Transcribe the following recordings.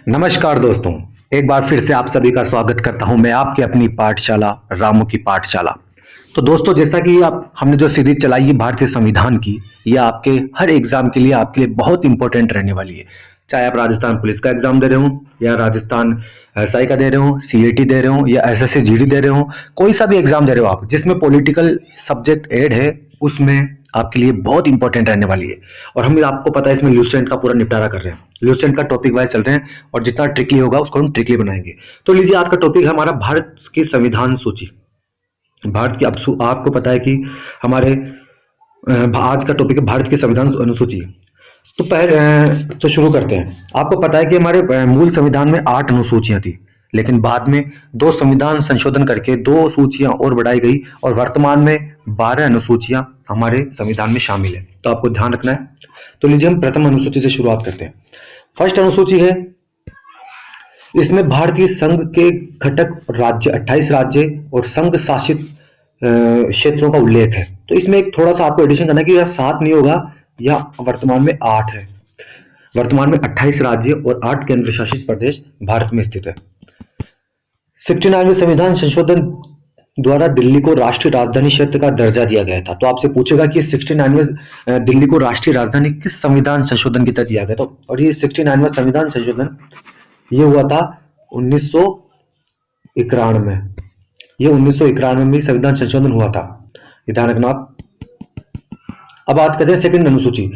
नमस्कार दोस्तों। एक बार फिर से आप सभी का स्वागत करता हूं मैं आपकी अपनी पाठशाला रामू की पाठशाला। तो दोस्तों, जैसा कि आप हमने जो सीरीज चलाई है भारतीय संविधान की, यह आपके हर एग्जाम के लिए आपके लिए बहुत इंपॉर्टेंट रहने वाली है। चाहे आप राजस्थान पुलिस का एग्जाम दे रहे हो या राजस्थान एसआई का दे रहे हो, सीएटी दे रहे हो या एसएससी जीडी दे रहे हो, कोई सा भी एग्जाम दे रहे हो आप जिसमें पॉलिटिकल सब्जेक्ट ऐड है, उसमें आपके लिए बहुत इंपॉर्टेंट रहने वाली है। और हम आपको पता है इसमें ल्यूसेंट का पूरा निपटारा कर रहे हैं, ल्यूसेंट का टॉपिक वाइज चल रहे हैं और जितना ट्रिकली होगा उसको हम ट्रिकली बनाएंगे। तो लीजिए, आज का टॉपिक है हमारा भारत की संविधान सूची। भारत की आपको पता है कि हमारे आज का टॉपिक है भारत की संविधान अनुसूची। तो पहले तो शुरू करते हैं। आपको पता है कि हमारे मूल संविधान में 8 अनुसूचियां थी, लेकिन बाद में 2 संविधान संशोधन करके 2 सूचियां और बढ़ाई गई और वर्तमान में 12 अनुसूचियां हमारे संविधान में शामिल है। तो आपको ध्यान रखना है। तो लीजिए, हम प्रथम अनुसूची से शुरुआत करते हैं। फर्स्ट अनुसूची है, इसमें भारतीय संघ के घटक राज्य 28 राज्य और संघ शासित क्षेत्रों का उल्लेख है। तो इसमें एक थोड़ा सा आपको एडिशन करना है कि यह 7 नहीं होगा, या वर्तमान में 8 है। वर्तमान में 28 राज्य और 8 केंद्र शासित प्रदेश भारत में स्थित है। 69वें संविधान संशोधन द्वारा दिल्ली को राष्ट्रीय राजधानी क्षेत्र का दर्जा दिया गया था। तो आपसे पूछेगा कि 69वें दिल्ली को राष्ट्रीय राजधानी किस संविधान संशोधन के तहत दिया गया था। और ये 69वां संविधान संशोधन ये हुआ था 1991। ये 1991 में संविधान संशोधन हुआ था, ये ध्यान रखना आप। अब बात करते हैं सेकंड अनुसूची।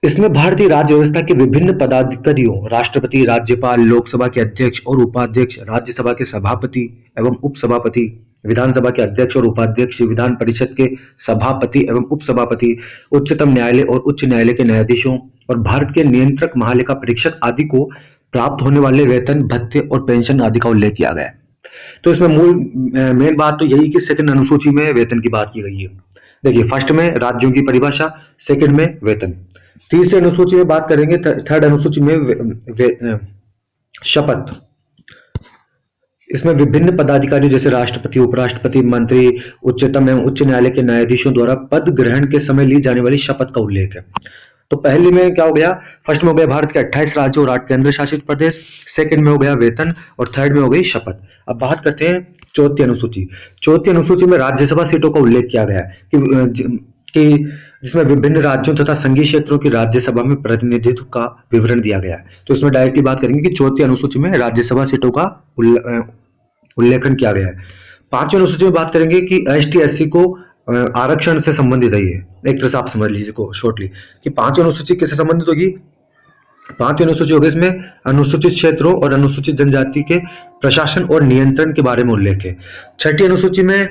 इसमें भारतीय राज्य व्यवस्था के विभिन्न पदाधिकारियों, राष्ट्रपति, राज्यपाल, लोकसभा के अध्यक्ष और उपाध्यक्ष, राज्यसभा के सभापति एवं उपसभापति, विधानसभा के अध्यक्ष और उपाध्यक्ष, विधान परिषद के सभापति एवं उपसभापति, उच्चतम न्यायालय और उच्च न्यायालय के न्यायाधीशों और भारत के नियंत्रक, महालेखा परीक्षक आदि को प्राप्त होने वाले वेतन, भत्ते और पेंशन आदि का उल्लेख किया गया है। तो इसमें मूल मेन बात तो यही कि सेकंड अनुसूची में वेतन की बात की गई है। देखिए, फर्स्ट में राज्यों की परिभाषा, सेकंड में वेतन। तीसरी अनुसूची में बात करेंगे, थर्ड अनुसूची में शपथ। इसमें विभिन्न पदाधिकारी जैसे राष्ट्रपति, उपराष्ट्रपति, मंत्री, उच्चतम एवं उच्च न्यायालय के न्यायाधीशों द्वारा पद ग्रहण के समय ली जाने वाली शपथ का उल्लेख है। तो पहले में क्या हो गया, फर्स्ट में हो गया भारत के 28 राज्य और 8 केंद्र शासित प्रदेश, सेकंड में हो गया वेतन और थर्ड में हो गई शपथ। अब बात करते हैं चौथी अनुसूची। चौथी अनुसूची में राज्यसभा सीटों का उल्लेख किया गया है कि जिसमें विभिन्न राज्यों तथा संघीय क्षेत्रों की राज्यसभा में प्रतिनिधित्व का विवरण दिया गया है। तो इसमें डायरेक्टली बात करेंगे कि चौथी अनुसूची में राज्यसभा सीटों का उल्लेखन किया गया है। पांचवी अनुसूची में बात करेंगे कि एसटी एससी को आरक्षण से संबंधित है। ये एक तरह से आप समझ लीजिए को शॉर्टली कि पांचवी अनुसूची किससे संबंधित होगी। पांचवी अनुसूची होगी, इसमें अनुसूचित क्षेत्रों और अनुसूचित जनजाति के प्रशासन और नियंत्रण के बारे में उल्लेख है। छठी अनुसूची में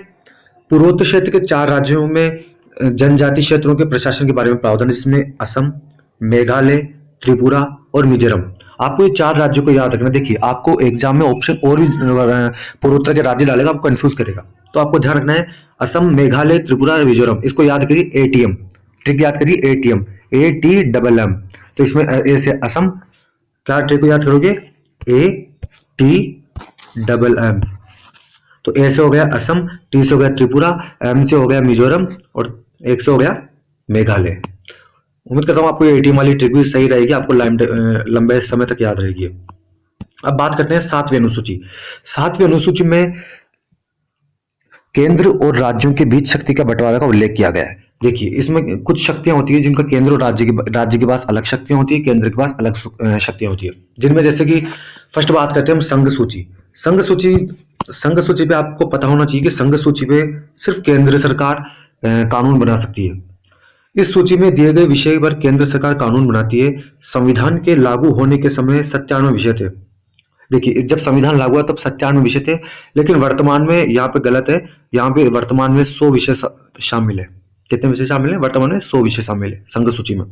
पूर्वोत्तर क्षेत्र के 4 राज्यों में जनजाति क्षेत्रों के प्रशासन के बारे में प्रावधान, जिसमें असम, मेघालय, त्रिपुरा और मिजोरम। आपको ये 4 राज्यों को याद रखना। देखिए, आपको एग्जाम में ऑप्शन और भी पूर्वोत्तर के राज्य डालेगा, आपको कंफ्यूज करेगा। तो आपको ध्यान रखना है असम, मेघालय, त्रिपुरा और मिजोरम। इसको याद करिए एटीएम, ट्रिक याद करिए एटीएम, ATMM। तो इसमें ए से असम, क्या ट्रिक को याद करोगे, ATMM। तो ए से हो गया असम, टी से हो गया त्रिपुरा, एम से हो गया मिजोरम और एक से हो गया मेघालय। उम्मीद करता हूं आपको ये एटीएम वाली ट्रिक भी सही रहेगी, आपको लंबे समय तक याद रहेगी। अब बात करते हैं 7वीं अनुसूची। 7वीं अनुसूची में केंद्र और राज्यों के बीच शक्ति का बंटवारा का उल्लेख किया गया है। देखिए, इसमें कुछ शक्तियां होती है जिनका केंद्र और राज्य के पास अलग शक्तियां होती है, केंद्र के पास अलग शक्तियां होती है। जिनमें जैसे कि फर्स्ट बात करते हैं हम संघ सूची। संघ सूची पे आपको पता होना चाहिए कि संघ सूची पे सिर्फ केंद्र सरकार कानून बना सकती है। इस सूची में दिए गए विषय पर केंद्र सरकार कानून बनाती है। संविधान के लागू होने के समय 97 विषय थे। देखिए, जब संविधान लागू हुआ तब 97 विषय थे, लेकिन वर्तमान में यहाँ पे गलत है। यहाँ पे वर्तमान में 100 विषय शामिल है। कितने विषय शामिल है वर्तमान में? 100 विषय शामिल है संघ सूची में।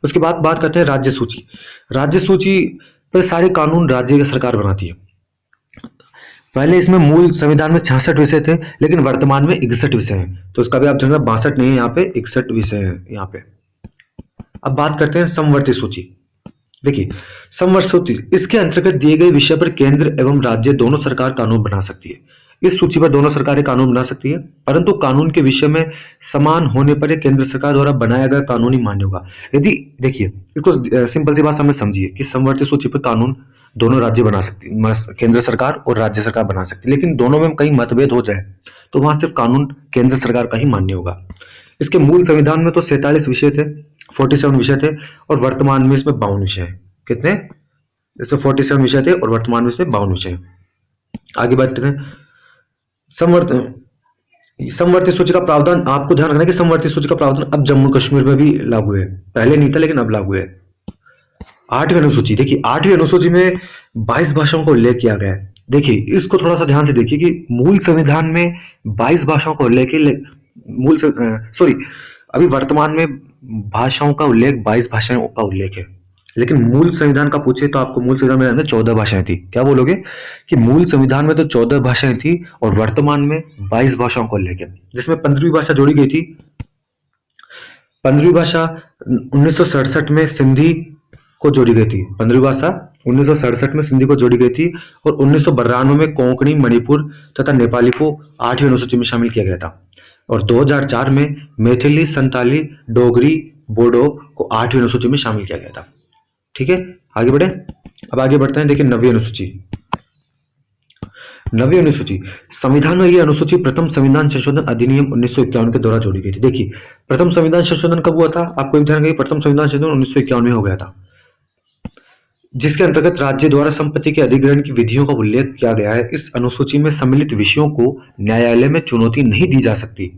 उसके बाद बात करते हैं राज्य सूची। राज्य सूची पर सारे कानून राज्य की सरकार बनाती है। पहले इसमें मूल संविधान में 66 विषय थे, लेकिन वर्तमान में 61 विषय हैं। तो इसका भी आप जानना, 62 नहीं है, यहाँ पे 61 विषय हैं यहाँ पे। अब बात करते हैं समवर्ती सूची। देखिए, समवर्ती सूची, इसके अंतर्गत दिए गए विषय पर केंद्र एवं राज्य दोनों सरकार कानून बना सकती है। इस सूची पर दोनों सरकारें कानून बना सकती है, परंतु कानून के विषय में समान होने पर केंद्र सरकार द्वारा बनाया गया कानूनी मान्य होगा। यदि देखिए, इसको सिंपल सी बात हमें समझिए कि समवर्ती सूची पर कानून दोनों राज्य बना सकती, केंद्र सरकार और राज्य सरकार बना सकती है, लेकिन दोनों में कहीं मतभेद हो जाए तो वहां सिर्फ कानून केंद्र सरकार का ही मान्य होगा। इसके मूल संविधान में तो 47 विषय थे, 47 विषय थे, और वर्तमान में इसमें 52 विषय हैं। कितने? इसमें 47 विषय थे और वर्तमान में इसमें 52 विषय हैं। आगे बढ़ते हैं। समवर्ती सूची का प्रावधान, आपको ध्यान रखना है कि समवर्ती सूची का प्रावधान अब जम्मू कश्मीर में भी लागू है, पहले नहीं था लेकिन अब लागू है। 8वीं अनुसूची, देखिए 8वीं अनुसूची में 22 भाषाओं का उल्लेख किया गया है। देखिए इसको थोड़ा सा ध्यान से देखिए कि मूल संविधान में 22 भाषाओं का उल्लेख है, सॉरी, अभी वर्तमान में भाषाओं का उल्लेख 22 भाषाओं का उल्लेख है, लेकिन मूल संविधान का पूछे तो आपको मूल संविधान में 14 भाषाएं थी। क्या बोलोगे कि मूल संविधान में तो 14 भाषाएं थी और वर्तमान में 22 भाषाओं का उल्लेख है, जिसमें 15वीं भाषा जोड़ी गई थी। 15वीं भाषा 1967 में सिंधी को जोड़ी गई थी। 15वीं भाषा 1967 में सिंधी को जोड़ी गई थी और 1992 में कोंकणी, मणिपुर तथा नेपाली को 8वीं अनुसूची में शामिल किया गया था, और 2004 में मैथिली, संताली, डोगरी, बोडो को 8वीं अनुसूची में शामिल किया गया था। ठीक है, आगे बढ़े। अब आगे बढ़ते हैं। देखिए 9वीं अनुसूची। 9वीं अनुसूची, संविधान में यह अनुसूची प्रथम संविधान संशोधन अधिनियम 1951 के द्वारा जोड़ी गई थी। देखिए प्रथम संविधान संशोधन कब हुआ था? आपको एक ध्यान रखिए, प्रथम संविधान संशोधन 1951 में हो गया था, जिसके अंतर्गत राज्य द्वारा संपत्ति के अधिग्रहण की विधियों का उल्लेख किया गया है। इस अनुसूची में सम्मिलित विषयों को न्यायालय में चुनौती नहीं दी जा सकती।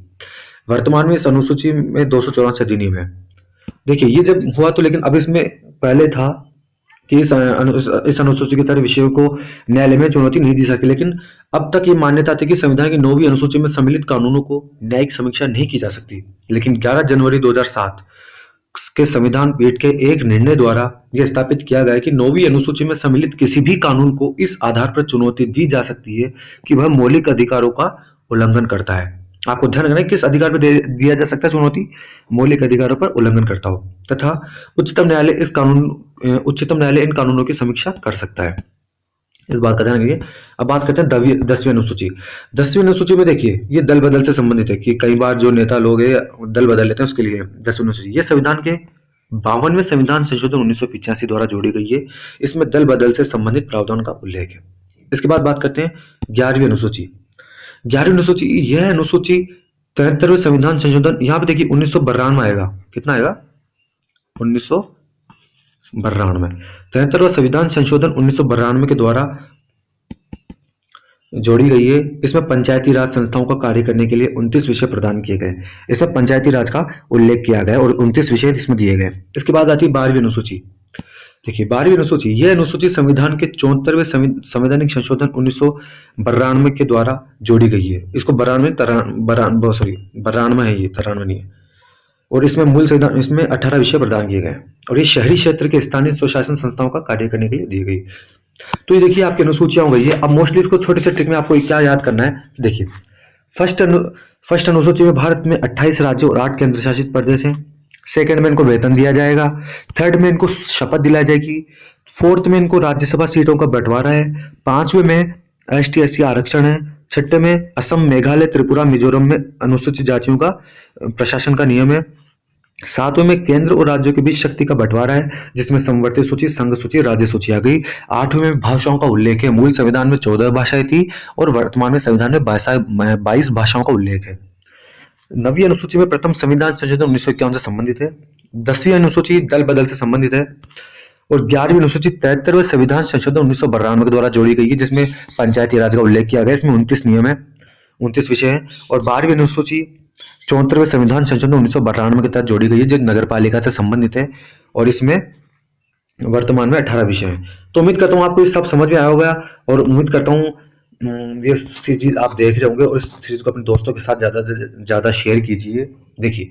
वर्तमान में इस अनुसूची में 284 अधिनियम है। देखिए ये जब हुआ तो, लेकिन अब इसमें पहले था कि इस अनुसूची के तहत विषयों को न्यायालय में चुनौती नहीं दी सकती, लेकिन अब तक ये मान्यता थी कि संविधान की 9वीं अनुसूची में सम्मिलित कानूनों को न्यायिक समीक्षा नहीं की जा सकती। लेकिन 11 जनवरी 2007 के संविधान पीठ के एक निर्णय द्वारा यह स्थापित किया गया कि 9वीं अनुसूची में सम्मिलित किसी भी कानून को इस आधार पर चुनौती दी जा सकती है कि वह मौलिक अधिकारों का उल्लंघन करता है। आपको ध्यान रखना है किस अधिकार पर दिया जा सकता है चुनौती? मौलिक अधिकारों पर उल्लंघन करता हो, तथा उच्चतम न्यायालय इन कानूनों की समीक्षा कर सकता है। इस बात का ध्यान रखिए। अब बात करते हैं 10वीं अनुसूची। 10वीं अनुसूची में देखिए ये दल बदल से संबंधित है कि कई बार जो नेता लोग हैं दल बदल लेते हैं, उसके लिए 10वीं अनुसूची। ये संविधान के 52वें संविधान संशोधन 1985 द्वारा जोड़ी गई है। इसमें दल बदल से संबंधित प्रावधान का उल्लेख है। इसके बाद बात करते हैं 11वीं अनुसूची। 11वीं अनुसूची, यह अनुसूची 73वें संविधान संशोधन, यहाँ पे देखिए 1992 आएगा। कितना आएगा? 1992। 73वां संविधान संशोधन 1992 के द्वारा जोड़ी गई है। इसमें पंचायती राज संस्थाओं का कार्य करने के लिए 29 विषय प्रदान किए गए। इसमें पंचायती राज का उल्लेख किया गया और 29 विषय इसमें दिए गए। इसके बाद आती है 12वीं अनुसूची। देखिए 12वीं अनुसूची, यह अनुसूची संविधान के 74वें संवैधानिक संशोधन 1992 के द्वारा जोड़ी गई है। इसको 92 है, ये 93 नहीं है। और इसमें मूल संविधान, इसमें 18 विषय प्रदान किए गए और ये शहरी क्षेत्र के स्थानीय स्वशासन संस्थाओं का कार्य करने के लिए दी गई। तो ये देखिए आपकी अनुसूचियां हो गई है। अब मोस्टली इसको छोटे से ट्रिक में आपको क्या याद करना है, देखिए फर्स्ट अनुसूची में भारत में 28 राज्य और 8 केंद्र शासित प्रदेश हैं। सेकंड में इनको वेतन दिया जाएगा। थर्ड में इनको शपथ दिलाई जाएगी। फोर्थ में इनको राज्यसभा सीटों का बंटवारा है। 5वें में ST/SC आरक्षण है। 6ठे में असम, मेघालय, त्रिपुरा, मिजोरम में अनुसूचित जातियों का प्रशासन का नियम है। 7वें में केंद्र और राज्यों के बीच शक्ति का बंटवारा है, जिसमें समवर्ती सूची, संघ सूची, राज्य सूची आ गई। 8वें में भाषाओं का उल्लेख है। मूल संविधान में 14 भाषाएं थी और वर्तमान में संविधान में 22 भाषाओं का उल्लेख है। 9वीं अनुसूची में प्रथम संविधान संशोधन 1951 से संबंधित है। 10वीं अनुसूची दल बदल से संबंधित है और 11वीं अनुसूची 73वें संविधान संशोधन 1992 के द्वारा जोड़ी गई है, जिसमें पंचायती राज का उल्लेख किया गया है। इसमें 29 नियम है, 29 विषय है। और 12वीं अनुसूची 74वें संविधान संशोधन 1992 के तहत जोड़ी गई है, जो नगर पालिका से संबंधित है और इसमें वर्तमान में 18 विषय हैं। तो उम्मीद करता हूँ आपको ये सब समझ में आया होगा और उम्मीद करता हूँ ये सीरीज आप देख रहे होंगे और इस सीरीज को अपने दोस्तों के साथ ज्यादा से ज्यादा शेयर कीजिए। देखिए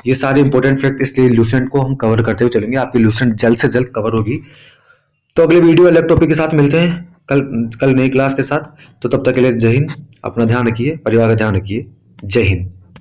ये सारे इंपॉर्टेंट फैक्ट, इसलिए लूसेंट को हम कवर करते हुए चलेंगे। आपकी लूसेंट जल्द से जल्द कवर होगी। तो अगले वीडियो अलग टॉपिक के साथ मिलते हैं कल नई क्लास के साथ। तो तब तक के लिए जय हिंद। अपना ध्यान रखिए, परिवार का ध्यान रखिए। जय हिंद।